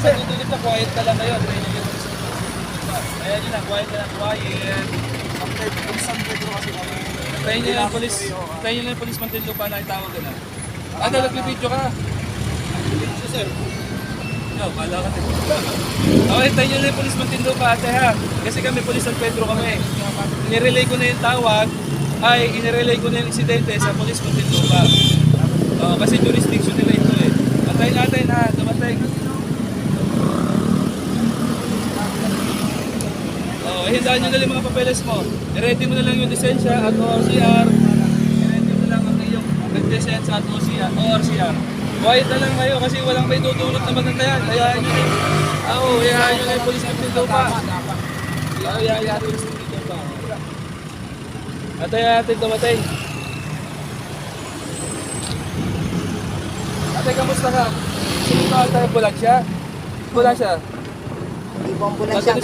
Kasi tutulog na quiet ka lang ngayon. Ayan yun lang, quiet ka lang, quiet. Isang Pedro kasi kami. Tayo nyo lang yung polis Muntinlupa na itawag ka na. Ano, nag-video ka? So, sir. No, bala ka din. Okay, tayo nyo lang yung polis Muntinlupa ate ha. Kasi kami, polis San Pedro kami. Inirelay ko na yung tawag, inirelay ko na yung insidente sa polis Muntinlupa. Kasi jurisdiction nila ito eh. Antayin natin ha, dumating. Hindaan nyo na lang mga papeles mo. I-ready mo na lang yung lisensya at ORCR. I-ready mo lang ang iyong lisensya at ORCR. Quiet na lang kayo kasi walang may tutulot na magandayan. Hayaan nyo na. Hayaan nyo na yung polis ng Muntinlupa. Hayaan nyo na yung polis ng Muntinlupa. At hayaan natin dumating. Ate, kamusta ka? Sino ka tayo? Bulag siya? Bulag siya? Hindi po ang bulan siya.